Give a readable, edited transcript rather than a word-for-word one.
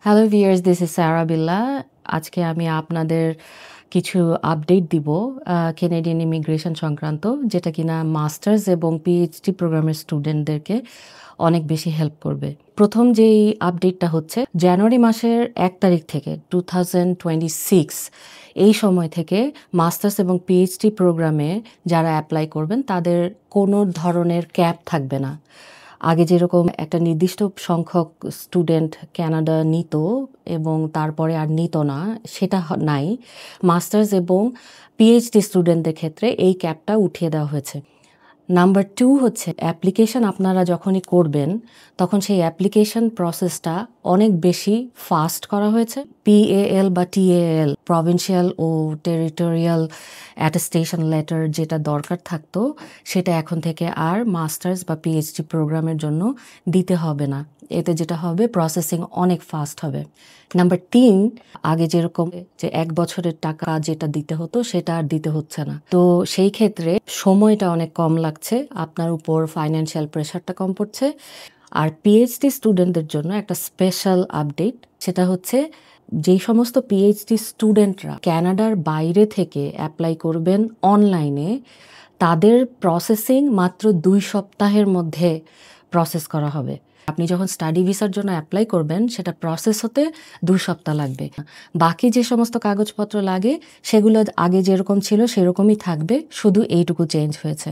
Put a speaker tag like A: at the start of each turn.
A: Hello viewers, this is সারা বিল্লা। আজকে আমি আপনাদের কিছু আপডেট দিব কেনেডিয়ান ইমিগ্রেশন সংক্রান্ত, যেটা কিনা মাস্টার্স এবং পিএইচডি প্রোগ্রামের স্টুডেন্টদেরকে অনেক বেশি হেল্প করবে। প্রথম যেই আপডেটটা হচ্ছে জানুয়ারি মাসের 1 তারিখ থেকে 2026 এই সময় থেকে মাস্টার্স এবং পিএইচডি প্রোগ্রামে যারা অ্যাপ্লাই করবেন তাদের কোনো ধরনের ক্যাপ থাকবে না। আগে যেরকম একটা নির্দিষ্ট সংখ্যক স্টুডেন্ট কানাডা নিত এবং তারপরে আর নিত না, সেটা নাই। মাস্টার্স এবং পিএইচডি স্টুডেন্টদের ক্ষেত্রে এই ক্যাপটা উঠিয়ে দেওয়া হয়েছে। নাম্বার 2 হচ্ছে অ্যাপ্লিকেশন আপনারা যখনই করবেন তখন সেই অ্যাপ্লিকেশন প্রসেসটা অনেক বেশি ফাস্ট করা হয়েছে। পিএএল বা টিএএল, প্রভিন্সিয়াল ও টেরিটোরিয়াল অ্যাটেস্টেশন লেটার যেটা দরকার থাকতো, সেটা এখন থেকে আর মাস্টার্স বা পিএইচডি প্রোগ্রামের জন্য দিতে হবে না। এতে যেটা হবে, প্রসেসিং অনেক ফাস্ট হবে। নাম্বার 3, আগে যেরকম যে 1 বছরের টাকা যেটা দিতে হতো সেটা আর দিতে হচ্ছে না। তো সেই ক্ষেত্রে সময়টা অনেক কম লাগছে, আপনার উপর ফাইন্যান্সিয়াল প্রেশারটা কম পড়ছে। আর পিএইচডি স্টুডেন্টদের জন্য একটা স্পেশাল আপডেট, সেটা হচ্ছে যেই সমস্ত পিএইচডি স্টুডেন্টরা কানাডার বাইরে থেকে অ্যাপ্লাই করবেন অনলাইনে, তাদের প্রসেসিং মাত্র 2 সপ্তাহের মধ্যে প্রসেস করা হবে। আপনি যখন স্টাডি ভিসার জন্য অ্যাপ্লাই করবেন সেটা প্রসেস হতে 2 সপ্তাহ লাগবে। বাকি যে সমস্ত কাগজপত্র লাগে সেগুলো আগে যেরকম ছিল সেরকমই থাকবে, শুধু এইটুকু চেঞ্জ হয়েছে।